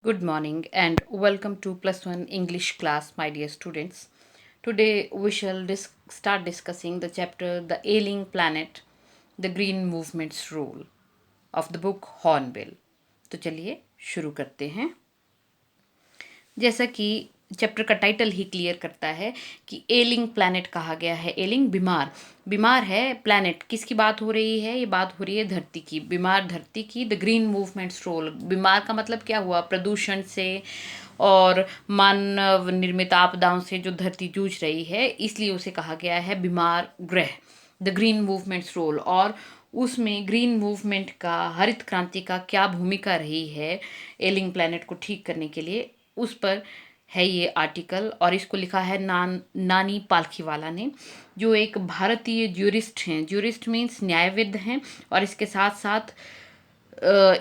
Good morning and welcome to Plus One English class, my dear students. Today we shall start discussing the chapter The Ailing Planet, the Green Movement's Role of the book Hornbill. तो चलिए शुरू करते हैं। जैसा कि chapter का title ही clear करता है कि एलिंग प्लैनेट कहा गया है। एलिंग बीमार, बीमार है प्लैनेट। किसकी बात हो रही है? ये बात हो रही है धरती की, बीमार धरती की। द ग्रीन मूवमेंट्स रोल, बीमार का मतलब क्या हुआ? प्रदूषण से और मानव निर्मित आपदाओं से जो धरती जूझ रही है, इसलिए उसे कहा गया है बीमार ग्रह। द ग्रीन मूवमेंट्स रोल, और उसमें ग्रीन मूवमेंट का, हरित क्रांति का क्या भूमिका रही है एलिंग प्लैनेट को ठीक करने के लिए, उस पर है ये आर्टिकल। और इसको लिखा है नानी पालखीवाला ने, जो एक भारतीय ज्यूरिस्ट हैं। ज्यूरिस्ट मीन्स न्यायविद हैं, और इसके साथ साथ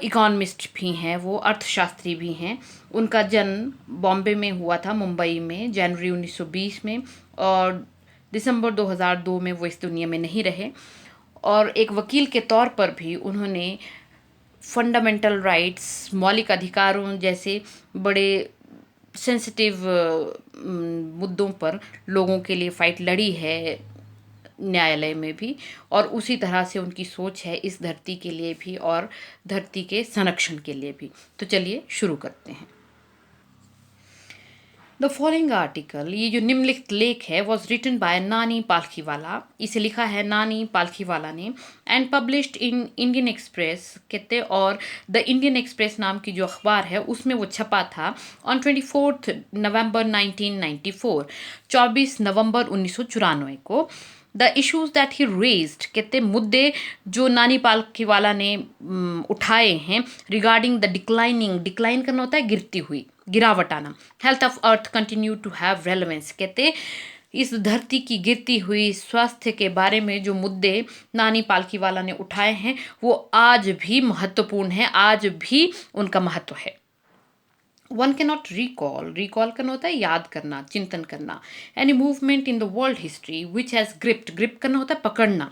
इकोनॉमिस्ट भी हैं, वो अर्थशास्त्री भी हैं। उनका जन्म बॉम्बे में हुआ था, मुंबई में, जनवरी 1920 में, और दिसंबर 2002 में वो इस दुनिया में नहीं रहे। और एक वकील के तौर पर भी उन्होंने फंडामेंटल राइट्स, मौलिक अधिकारों जैसे बड़े सेंसिटिव मुद्दों पर लोगों के लिए फ़ाइट लड़ी है न्यायालय में भी। और उसी तरह से उनकी सोच है इस धरती के लिए भी और धरती के संरक्षण के लिए भी। तो चलिए शुरू करते हैं। द फॉलोइंग आर्टिकल, ये जो निम्नलिखित लेख है, वॉज रिटन बाय नानी पालखीवाला, इसे लिखा है नानी पालखीवाला ने, and published in Indian express कहते, और द इंडियन एक्सप्रेस नाम की जो अखबार है उसमें वो छपा था ऑन 24 नवंबर 1994, 24 नवंबर 1994 को। The issues that he raised कहते, मुद्दे जो नानी पालखीवाला ने उठाए हैं, रिगार्डिंग द डिक्लाइनिंग, डिक्लाइन करना होता है गिरती हुई, गिरावट आना, health of earth continue to have relevance कहते, इस धरती की गिरती हुई स्वास्थ्य के बारे में जो मुद्दे नानी पालखीवाला ने उठाए हैं वो आज भी महत्वपूर्ण है, आज भी उनका महत्व है। One can not recall, recall करना होता है याद करना, चिंतन करना, any movement in the world history which has gripped, grip करना होता है पकड़ना,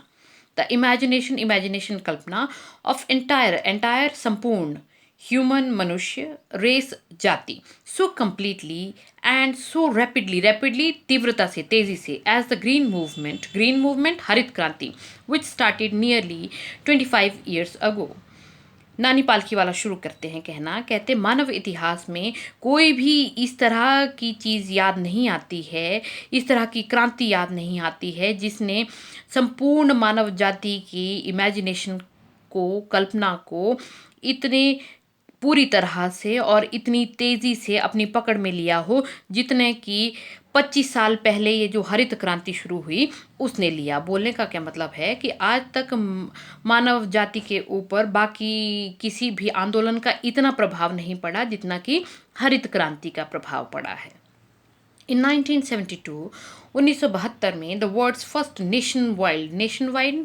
द इमेजिनेशन, इमेजिनेशन कल्पना, ऑफ एंटायर, एंटायर संपूर्ण, ह्यूमन मनुष्य, रेस जाति, so completely and so rapidly, rapidly तीव्रता से, तेजी से, as the green movement, green movement हरित क्रांति, which started nearly 25 years ago. Nani Palkhivala शुरू करते हैं कहना, कहते मानव इतिहास में कोई भी इस तरह की चीज़ याद नहीं आती है, इस तरह की क्रांति याद नहीं आती है जिसने संपूर्ण मानव जाति की इमेजिनेशन को, कल्पना को इतने पूरी तरह से और इतनी तेज़ी से अपनी पकड़ में लिया हो, जितने कि 25 साल पहले ये जो हरित क्रांति शुरू हुई उसने लिया। बोलने का क्या मतलब है कि आज तक मानव जाति के ऊपर बाकी किसी भी आंदोलन का इतना प्रभाव नहीं पड़ा जितना कि हरित क्रांति का प्रभाव पड़ा है। इन 1972, 1972 में the world's first nation wide, nation wide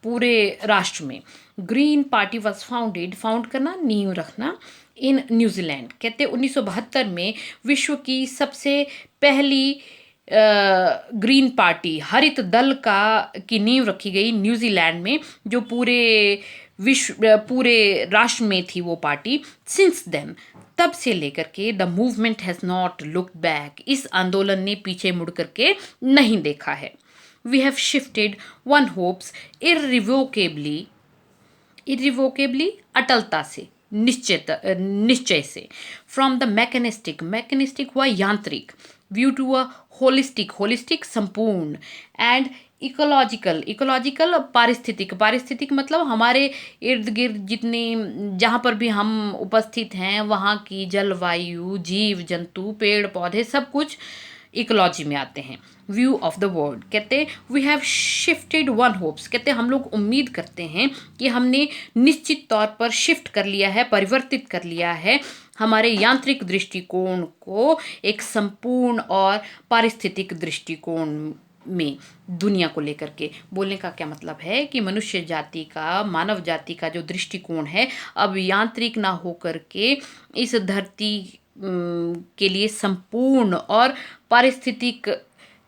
पूरे राष्ट्र में, green party was founded, found करना, नींव रखना, इन न्यूजीलैंड कहते 1972 में विश्व की सबसे पहली ग्रीन पार्टी, हरित दल का की नींव रखी गई न्यूजीलैंड में, जो पूरे विश्व, पूरे राष्ट्र में थी वो पार्टी। सिंस देन, तब से लेकर के the movement has not looked back, इस आंदोलन ने पीछे मुड़ करके नहीं देखा है। We have shifted one hopes irrevocably, irrevocably अटलता से, निश्चय से, फ्रॉम द मैकेनिस्टिक, मैकेनिस्टिक हुआ यांत्रिक, view to a holistic, holistic संपूर्ण, एंड इकोलॉजिकल, इकोलॉजिकल पारिस्थितिक, पारिस्थितिक मतलब हमारे इर्द गिर्द जितने, जहाँ पर भी हम उपस्थित हैं वहाँ की जलवायु, जीव जंतु, पेड़ पौधे, सब कुछ इकोलॉजी में आते हैं। व्यू ऑफ द वर्ल्ड कहते we have shifted one hopes, कहते हम लोग उम्मीद करते हैं कि हमने निश्चित तौर पर शिफ्ट कर लिया है, परिवर्तित कर लिया है हमारे यांत्रिक दृष्टिकोण को एक संपूर्ण और पारिस्थितिक दृष्टिकोण में, दुनिया को लेकर के। बोलने का क्या मतलब है कि मनुष्य जाति का, मानव जाति का जो दृष्टिकोण है अब यांत्रिक ना होकर के इस धरती के लिए संपूर्ण और पारिस्थितिक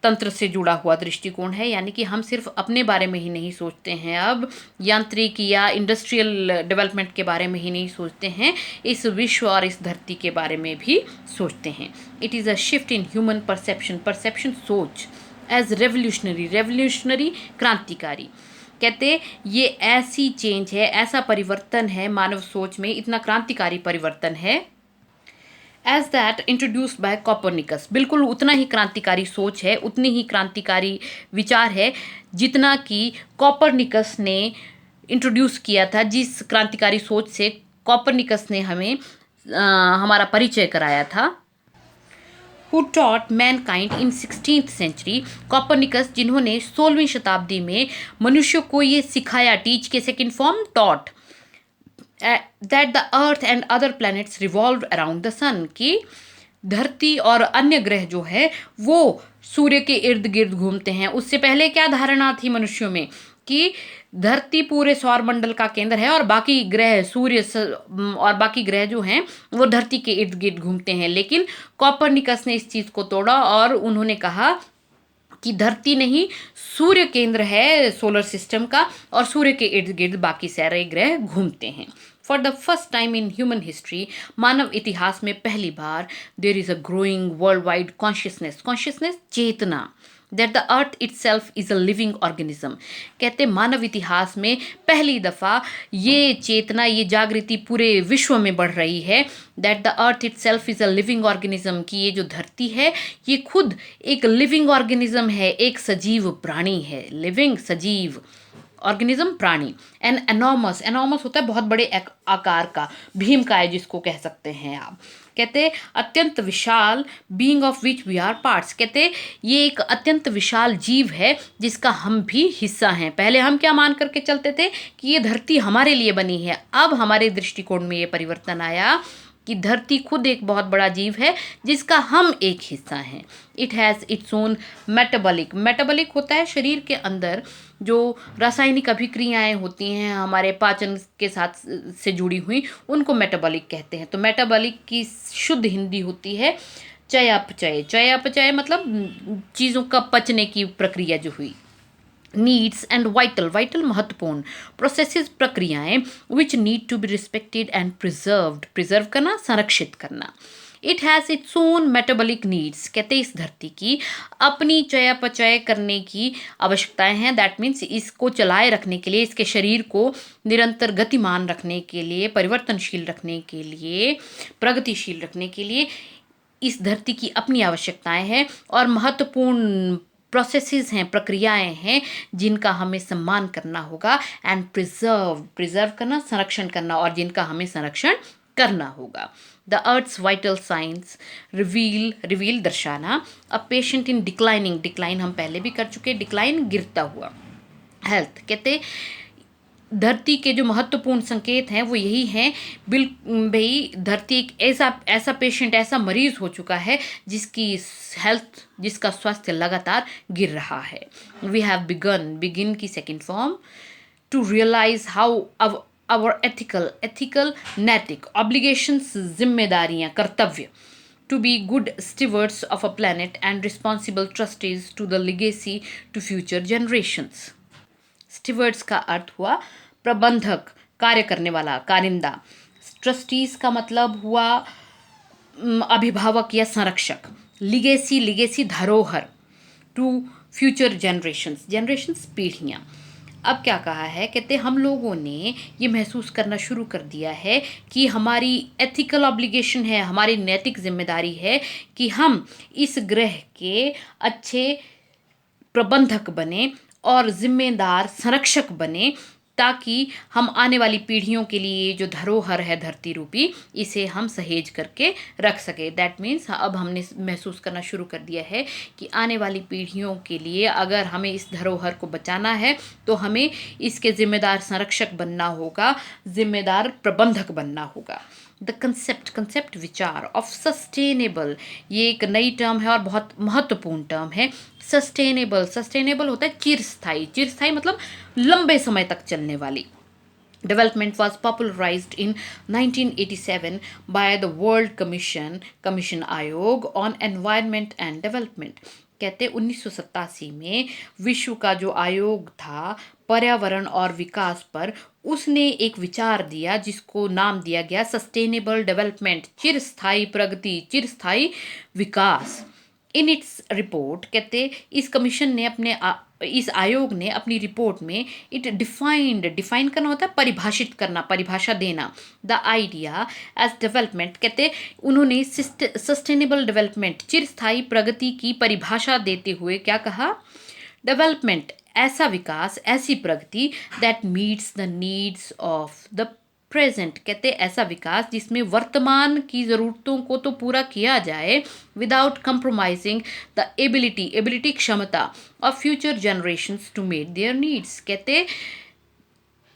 तंत्र से जुड़ा हुआ दृष्टिकोण है, यानी कि हम सिर्फ अपने बारे में ही नहीं सोचते हैं, अब यांत्रिक या इंडस्ट्रियल डेवलपमेंट के बारे में ही नहीं सोचते हैं, इस विश्व और इस धरती के बारे में भी सोचते हैं। It is a shift in human perception सोच एज रेवोल्यूशनरी क्रांतिकारी। कहते ये ऐसी चेंज है, ऐसा परिवर्तन है मानव सोच में, इतना क्रांतिकारी परिवर्तन है as that introduced by Copernicus. बिल्कुल उतना ही क्रांतिकारी सोच है, उतनी ही क्रांतिकारी विचार है जितना कि कॉपरनिकस ने इंट्रोड्यूस किया था, जिस क्रांतिकारी सोच से कॉपरनिकस ने हमें हमारा परिचय कराया था। Who taught mankind in 16th century? Copernicus, जिन्होंने 16वीं शताब्दी में मनुष्य को ये सिखाया, टीच के second form taught, that the earth and other planets revolve around the sun, कि धरती और अन्य ग्रह जो है वो सूर्य के इर्द गिर्द घूमते हैं। उससे पहले क्या धारणा थी मनुष्यों में कि धरती पूरे सौरमंडल का केंद्र है और बाकी ग्रह सूर्य और बाकी ग्रह जो हैं वो धरती के इर्द गिर्द घूमते हैं। लेकिन कॉपरनिकस ने इस चीज़ को तोड़ा और उन्होंने कहा कि धरती नहीं, सूर्य केंद्र है सोलर सिस्टम का और सूर्य के इर्द गिर्द बाकी सारे ग्रह घूमते हैं। For the first time in human history, मानव इतिहास में पहली बार, there is a growing worldwide consciousness, चेतना, that the earth itself is a living organism. कहते मानव इतिहास में पहली दफ़ा ये चेतना, ये जागृति पूरे विश्व में बढ़ रही है, that the earth itself is a living organism, कि ये जो धरती है ये खुद एक लिविंग ऑर्गेनिज्म है, एक सजीव प्राणी है, लिविंग सजीव ऑर्गेनिज्म प्राणी। एन एनॉर्मस होता है बहुत बड़े आकार का, भीमकाय जिसको कह सकते हैं आप। कहते अत्यंत विशाल, being of which we are parts. कहते ये एक अत्यंत विशाल जीव है जिसका हम भी हिस्सा हैं। पहले हम क्या मान करके चलते थे कि ये धरती हमारे लिए बनी है, अब हमारे दृष्टिकोण में ये परिवर्तन आया कि धरती खुद एक बहुत बड़ा जीव है जिसका हम एक हिस्सा हैं। It has its own metabolic होता है शरीर के अंदर जो रासायनिक अभिक्रियाएं होती हैं हमारे पाचन के साथ से जुड़ी हुई, उनको मेटाबॉलिक कहते हैं। तो मेटाबॉलिक की शुद्ध हिंदी होती है चयापचय मतलब चीज़ों का पचने की प्रक्रिया जो हुई। नीड्स एंड वाइटल महत्वपूर्ण, प्रोसेसेस प्रक्रियाएं, which need to be respected and preserve करना, संरक्षित करना। It has its own metabolic needs. कहते हैं इस धरती की अपनी चयापचय करने की आवश्यकताएं हैं। दैट मीन्स इसको चलाए रखने के लिए, इसके शरीर को निरंतर गतिमान रखने के लिए, परिवर्तनशील रखने के लिए, प्रगतिशील रखने के लिए इस धरती की अपनी आवश्यकताएं हैं और महत्वपूर्ण प्रोसेसेस हैं, प्रक्रियाएं हैं जिनका हमें सम्मान करना होगा। एंड प्रिजर्व करना, संरक्षण करना, और जिनका हमें संरक्षण करना होगा। The earth's vital science reveal दर्शाना, अ पेशेंट इन डिक्लाइन हम पहले भी कर चुके, डिक्लाइन गिरता हुआ। हेल्थ, कहते धरती के जो महत्वपूर्ण संकेत हैं वो यही हैं, भाई धरती एक ऐसा पेशेंट, ऐसा मरीज हो चुका है जिसकी हेल्थ, जिसका स्वास्थ्य लगातार गिर रहा है। वी हैव बिगिन की second form, to realise how our ethical नैतिक ऑब्लिगेशंस, जिम्मेदारियाँ, कर्तव्य, to be good stewards of a planet and responsible trustees to the legacy to future generations. Stewards का अर्थ हुआ प्रबंधक, कार्य करने वाला, कारिंदा। ट्रस्टीज का मतलब हुआ अभिभावक या संरक्षक। लिगेसी धरोहर, टू फ्यूचर जनरेशंस पीढ़ियाँ। अब क्या कहा है, कहते हम लोगों ने ये महसूस करना शुरू कर दिया है कि हमारी एथिकल ऑब्लिगेशन है, हमारी नैतिक जिम्मेदारी है कि हम इस ग्रह के अच्छे प्रबंधक बने और जिम्मेदार संरक्षक बने, ताकि हम आने वाली पीढ़ियों के लिए जो धरोहर है धरती रूपी, इसे हम सहेज करके रख सके। दैट मीन्स अब हमने महसूस करना शुरू कर दिया है कि आने वाली पीढ़ियों के लिए अगर हमें इस धरोहर को बचाना है तो हमें इसके जिम्मेदार संरक्षक बनना होगा, जिम्मेदार प्रबंधक बनना होगा। द कंसेप्ट विचार ऑफ सस्टेनेबल, ये एक नई टर्म है और बहुत महत्वपूर्ण टर्म है। सस्टेनेबल होता है चिरस्थायी मतलब लंबे समय तक चलने वाली। Development was popularized in 1987 by the World Commission Ayog on Environment and Development. कहते 1987 में विश्व का जो आयोग था पर्यावरण और विकास पर, उसने एक विचार दिया जिसको नाम दिया गया सस्टेनेबल डेवलपमेंट, चिरस्थायी प्रगति, चिरस्थायी विकास। इन इट्स रिपोर्ट कहते इस कमीशन ने इस आयोग ने अपनी रिपोर्ट में इट डिफाइन करना होता है परिभाषित करना, परिभाषा देना, द आइडिया एज डेवलपमेंट। कहते उन्होंने सस्टेनेबल डेवलपमेंट, चिरस्थायी प्रगति की परिभाषा देते हुए क्या कहा, डेवलपमेंट ऐसा विकास, ऐसी प्रगति that meets the needs of the present. कहते ऐसा विकास जिसमें वर्तमान की ज़रूरतों को तो पूरा किया जाए विदाउट कंप्रोमाइजिंग द एबिलिटी क्षमता of future generations to meet their needs. कहते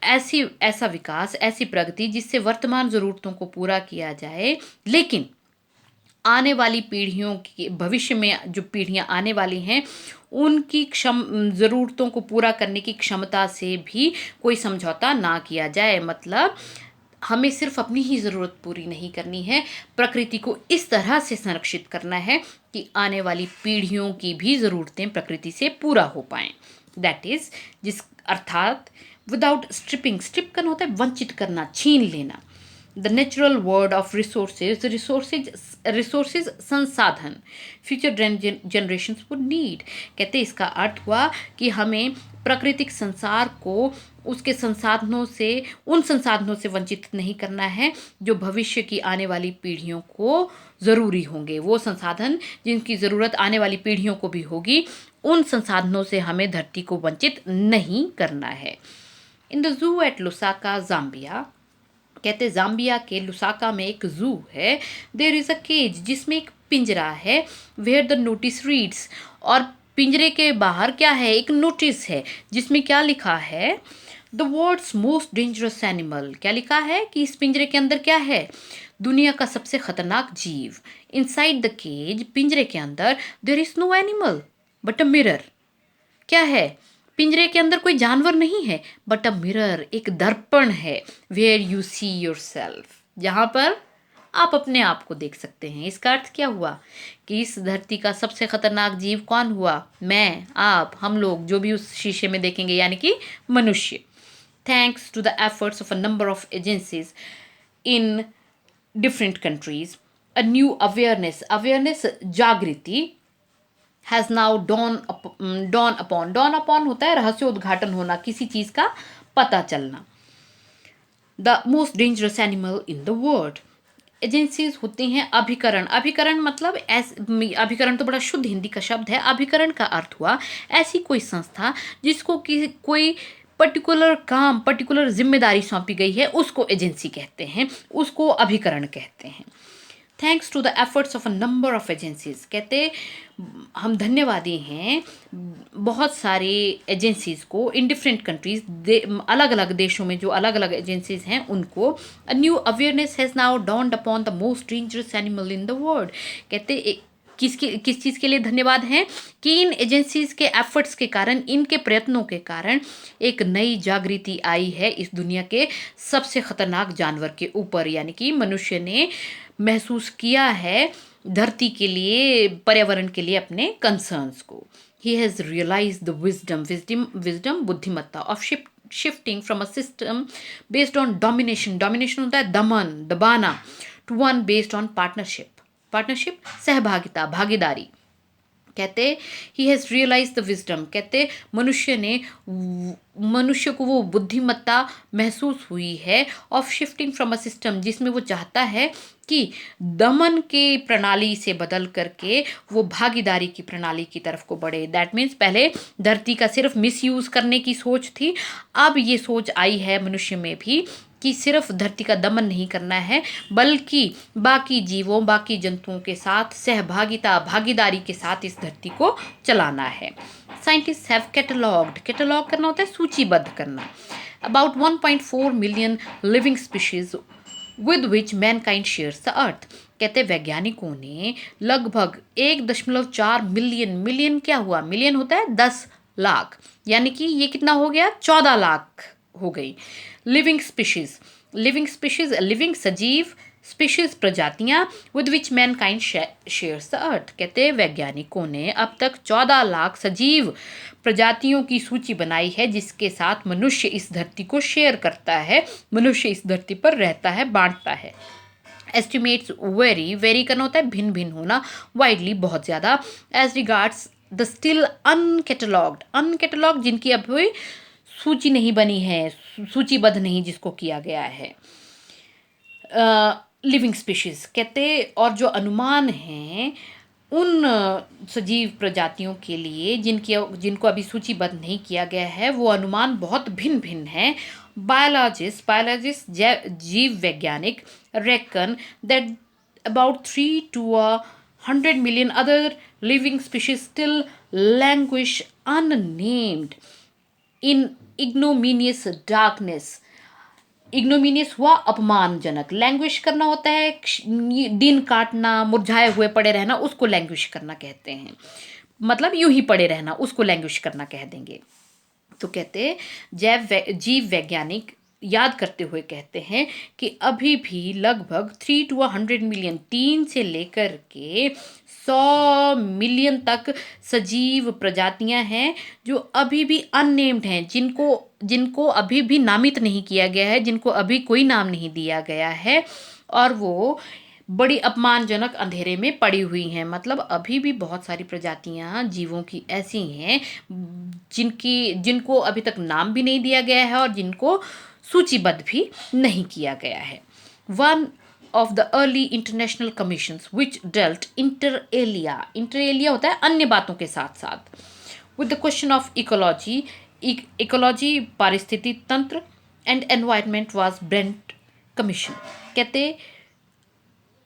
ऐसा विकास, ऐसी प्रगति जिससे वर्तमान ज़रूरतों को पूरा किया जाए, लेकिन आने वाली पीढ़ियों की, भविष्य में जो पीढ़ियां आने वाली हैं उनकी ज़रूरतों को पूरा करने की क्षमता से भी कोई समझौता ना किया जाए। मतलब हमें सिर्फ अपनी ही ज़रूरत पूरी नहीं करनी है, प्रकृति को इस तरह से संरक्षित करना है कि आने वाली पीढ़ियों की भी ज़रूरतें प्रकृति से पूरा हो पाएँ। दैट इज़ अर्थात विदाउट स्ट्रिपिंग, स्ट्रिप करना होता है वंचित करना, छीन लेना। The natural word of resources संसाधन फ्यूचर जनरेशंस वुड नीड। कहते इसका अर्थ हुआ कि हमें प्राकृतिक संसार को उसके संसाधनों से, उन संसाधनों से वंचित नहीं करना है जो भविष्य की आने वाली पीढ़ियों को ज़रूरी होंगे। वो संसाधन जिनकी ज़रूरत आने वाली पीढ़ियों को भी होगी, उन संसाधनों से हमें धरती को वंचित नहीं करना है। In the zoo at Lusaka, Zambia. कहते जाम्बिया के लुसाका में एक जू है। देयर इज़ अ केज, जिसमें एक पिंजरा है। वेयर द नोटिस रीड्स, और पिंजरे के बाहर क्या है, एक नोटिस है जिसमें क्या लिखा है, the world's most dangerous animal. क्या लिखा है कि इस पिंजरे के अंदर क्या है, दुनिया का सबसे खतरनाक जीव। इनसाइड द केज, पिंजरे के अंदर, there is no animal but a mirror. क्या है, पिंजरे के अंदर कोई जानवर नहीं है, बट अ मिरर, एक दर्पण है। Where you see yourself, जहाँ पर आप अपने आप को देख सकते हैं। इसका अर्थ क्या हुआ कि इस धरती का सबसे खतरनाक जीव कौन हुआ, मैं, आप, हम लोग, जो भी उस शीशे में देखेंगे, यानी कि मनुष्य। Thanks to the efforts of a number of agencies in different countries, a new awareness जागृति हैज़ नाउ dawn upon होता है रहस्योद्घाटन होना, किसी चीज़ का पता चलना। The most dangerous animal in the world. Agencies होती हैं अभिकरण। अभिकरण मतलब अभिकरण तो बड़ा शुद्ध हिंदी का शब्द है। अभिकरण का अर्थ हुआ ऐसी कोई संस्था जिसको कोई पर्टिकुलर काम, पर्टिकुलर जिम्मेदारी सौंपी गई है, उसको एजेंसी कहते हैं, उसको अभिकरण कहते हैं। Thanks to the efforts of a number of agencies. कहते हम धन्यवादी हैं बहुत सारे एजेंसीज को, इन डिफरेंट कंट्रीज, अलग अलग देशों में जो अलग अलग एजेंसीज हैं उनको। अ new awareness has now dawned upon the most dangerous animal in the world. कहते किस चीज़ के लिए धन्यवाद है कि इन एजेंसीज के एफर्ट्स के कारण, इनके प्रयत्नों के कारण एक नई जागृति आई है इस दुनिया के सबसे खतरनाक जानवर के ऊपर, यानी कि मनुष्य ने महसूस किया है धरती के लिए, पर्यावरण के लिए अपने कंसर्न्स को। He has realise the wisdom बुद्धिमत्ता of shifting from a system based on domination होता है दमन, दबाना, to one based on partnership सहभागिता, भागीदारी। कहते he has realise the wisdom. कहते मनुष्य को वो बुद्धिमत्ता महसूस हुई है of shifting from a system, जिसमें वो चाहता है कि दमन के प्रणाली से बदल करके वो भागीदारी की प्रणाली की तरफ को बढ़े। दैट मीन्स पहले धरती का सिर्फ मिसयूज़ करने की सोच थी, अब ये सोच आई है मनुष्य में भी कि सिर्फ धरती का दमन नहीं करना है, बल्कि बाकी जीवों, बाकी जंतुओं के साथ सहभागिता, भागीदारी के साथ इस धरती को चलाना है। साइंटिस्ट हैव कैटलॉग करना होता है सूचीबद्ध करना, about 1.4 million living species with which Mankind shares the earth. कहते वैज्ञानिकों ने लगभग 1.4 मिलियन क्या हुआ, मिलियन होता है 10 लाख, यानी कि ये कितना हो गया, 14 लाख हो गई। लिविंग स्पीशीज लिविंग सजीव, स्पीशीज प्रजातियां with which Mankind shares the earth. कहते हैं वैज्ञानिकों ने अब तक 14 लाख सजीव प्रजातियों की सूची बनाई है जिसके साथ मनुष्य इस धरती को शेयर करता है, मनुष्य इस धरती पर रहता है, बांटता है। एस्टिमेट्स वेरी, वेरी करना होता है भिन्न भिन्न होना, वाइडली बहुत ज़्यादा, एज रिगार्ड्स द स्टिल अनकेटलॉग्ड, अनकेटलॉग जिनकी अभी सूची नहीं बनी है, सूचीबद्ध नहीं जिसको किया गया है, लिविंग स्पीशीज। कहते और जो अनुमान हैं उन सजीव प्रजातियों के लिए जिनको अभी सूचीबद्ध नहीं किया गया है, वो अनुमान बहुत भिन्न भिन्न हैं। बायोलॉजिस्ट जीव वैज्ञानिक reckon that about 3 to 100 million other living species still languish unnamed in ignominious darkness। इग्नोमिनियस हुआ अपमानजनक, लैंग्विश करना होता है दिन काटना, मुरझाए हुए पड़े रहना, उसको लैंग्विश करना कहते हैं, मतलब यूं ही पड़े रहना, उसको लैंग्विश करना कह देंगे। तो कहते जीव वैज्ञानिक याद करते हुए कहते हैं कि अभी भी लगभग 3 to 100 मिलियन, 3 से लेकर के 100 मिलियन तक सजीव प्रजातियां हैं जो अभी भी अननेम्ड हैं, जिनको अभी भी नामित नहीं किया गया है, जिनको अभी कोई नाम नहीं दिया गया है, और वो बड़ी अपमानजनक अंधेरे में पड़ी हुई हैं। मतलब अभी भी बहुत सारी प्रजातियां जीवों की ऐसी हैं जिनको अभी तक नाम भी नहीं दिया गया है और जिनको सूचीबद्ध भी नहीं किया गया है। One of the early international commissions which dealt inter alia होता है अन्य बातों के साथ साथ, with the question of ecology पारिस्थितिकी तंत्र and environment was Brent commission. कहते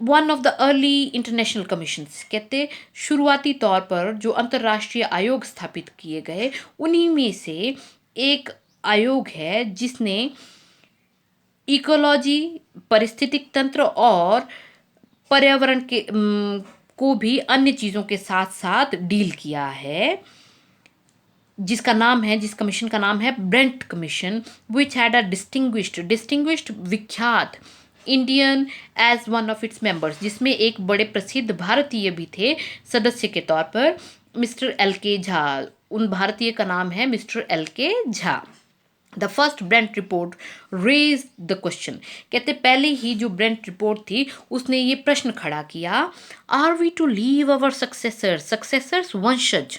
one of the early international commissions, कहते शुरुआती तौर पर जो अंतर्राष्ट्रीय आयोग स्थापित किए गए उन्हीं में से एक आयोग है जिसने इकोलॉजी, पारिस्थितिक तंत्र और पर्यावरण के को भी अन्य चीज़ों के साथ साथ डील किया है, जिस कमीशन का नाम है Brent commission, which had a distinguished विख्यात Indian as one of its members, जिसमें एक बड़े प्रसिद्ध भारतीय भी थे सदस्य के तौर पर, मिस्टर एल के झा। उन भारतीय का नाम है mister L K Jha. The first Brundtland report raise the question, कहते पहले ही जो ब्रेंट रिपोर्ट थी उसने ये प्रश्न खड़ा किया, are we to leave our successors वंशज,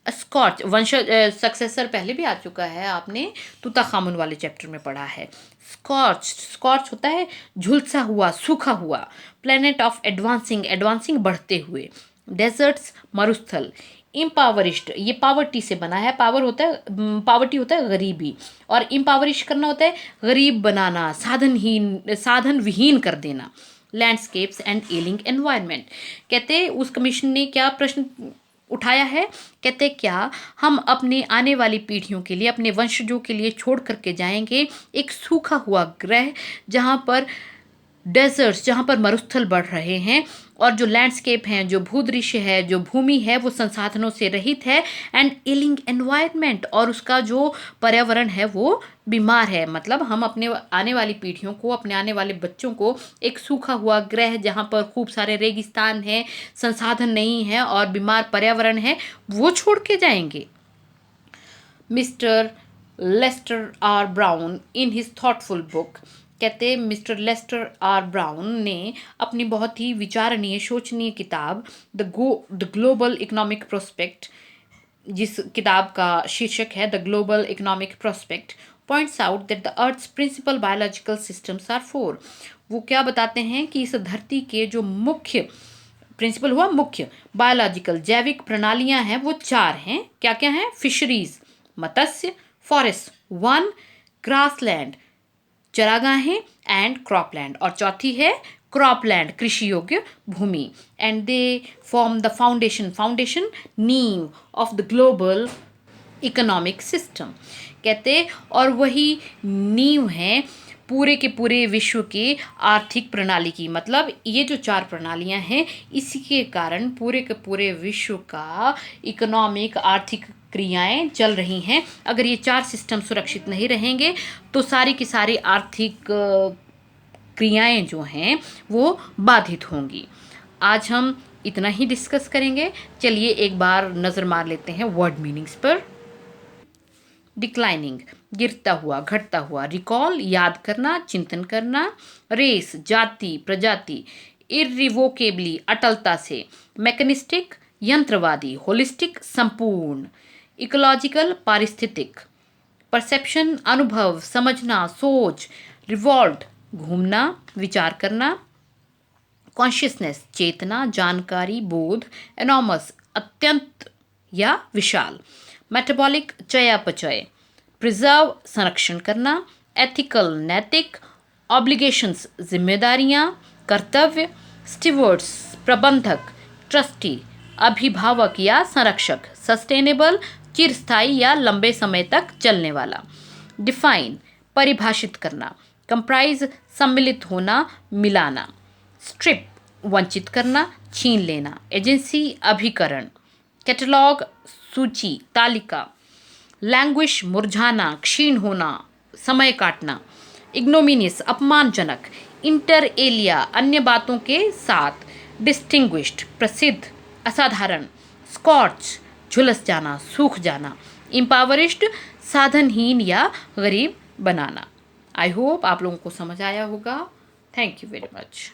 स्कॉच वंशज, सक्सेसर पहले भी आ चुका है, आपने तूताखामुन वाले चैप्टर में पढ़ा है। स्कॉच होता है झुलसा हुआ, सूखा हुआ, प्लेनेट ऑफ एडवांसिंग बढ़ते हुए, डेजर्ट्स मरुस्थल, इम्पावरिश्ड ये पावर्टी से बना है, पावर्टी होता है गरीबी, और इम्पावरिश करना होता है गरीब बनाना, साधन विहीन कर देना, लैंडस्केप्स एंड एलिंग एनवायरनमेंट। कहते उस कमीशन ने क्या प्रश्न उठाया है, कहते क्या हम अपने आने वाली पीढ़ियों के लिए, अपने वंशजों के लिए छोड़ करके जाएंगे एक सूखा हुआ ग्रह जहाँ पर डेजर्ट्स, जहाँ पर मरुस्थल बढ़ रहे हैं, और जो लैंडस्केप हैं, जो भूदृश्य है, जो भूमि है वो संसाधनों से रहित है, एंड एलिंग एनवायरनमेंट, और उसका जो पर्यावरण है वो बीमार है। मतलब हम अपने आने वाली पीढ़ियों को, अपने आने वाले बच्चों को एक सूखा हुआ ग्रह जहाँ पर खूब सारे रेगिस्तान है, संसाधन नहीं है और बीमार पर्यावरण है, वो छोड़ के जाएंगे। Mister Lester R Brown in his thoughtful book, कहते मिस्टर लेस्टर आर ब्राउन ने अपनी बहुत ही विचारणीय सोचनीय किताब द ग्लोबल इकोनॉमिक प्रोस्पेक्ट, जिस किताब का शीर्षक है the global economic prospect, points out that the earth's principal biological systems are 4। वो क्या बताते हैं कि इस धरती के जो मुख्य प्रिंसिपल हुआ मुख्य बायोलॉजिकल जैविक प्रणालियां हैं वो 4 हैं। क्या क्या हैं? फिशरीज मत्स्य, फॉरेस्ट वन, ग्रासलैंड चरागाहें, एंड क्रॉपलैंड, और चौथी है क्रॉपलैंड कृषि योग्य भूमि, and they form the foundation नींव of the global economic system. कहते और वही नींव है पूरे के पूरे विश्व के आर्थिक प्रणाली की। मतलब ये जो 4 प्रणालियां हैं इसी के कारण पूरे के पूरे विश्व का इकोनॉमिक आर्थिक क्रियाएं चल रही हैं। अगर ये 4 सिस्टम सुरक्षित नहीं रहेंगे तो सारी की सारी आर्थिक क्रियाएं जो हैं वो बाधित होंगी। आज हम इतना ही डिस्कस करेंगे। चलिए एक बार नज़र मार लेते हैं वर्ड मीनिंग्स पर। डिक्लाइनिंग, गिरता हुआ, घटता हुआ। रिकॉल, याद करना, चिंतन करना। रेस, जाति, प्रजाति। इरिवोकेबली, अटलता से। मैकेनिस्टिक, यंत्रवादी। होलिस्टिक, संपूर्ण। इकोलॉजिकल, पारिस्थितिक। परसेप्शन, अनुभव, समझना, सोच। रिवॉल्ट, घूमना, विचार करना। कॉन्शियसनेस, चेतना, जानकारी, बोध। एनॉमस, अत्यंत या विशाल। मेटाबॉलिक, चयापचय। प्रिजर्व, संरक्षण करना। एथिकल, नैतिक। ऑब्लिगेशंस, जिम्मेदारियां। कर्तव्य। स्टीवर्ड्स, प्रबंधक। ट्रस्टी, अभिभावक या संरक्षक। सस्टेनेबल, चिरस्थायी या लंबे समय तक चलने वाला। डिफाइन, परिभाषित करना। कंप्राइज, सम्मिलित होना, मिलाना। स्ट्रिप, वंचित करना, छीन लेना। एजेंसी, अभिकरण। कैटलॉग, सूची, तालिका। लैंग्विश, मुरझाना, क्षीण होना, समय काटना। इग्नोमिनियस, अपमानजनक। इंटर एलिया, अन्य बातों के साथ। डिस्टिंग्विश्ड, प्रसिद्ध, असाधारण। स्कॉर्च, झुलस जाना, सूख जाना। इम्पावरिश्ड, साधनहीन या गरीब बनाना। आई होप आप लोगों को समझ आया होगा। Thank you very much.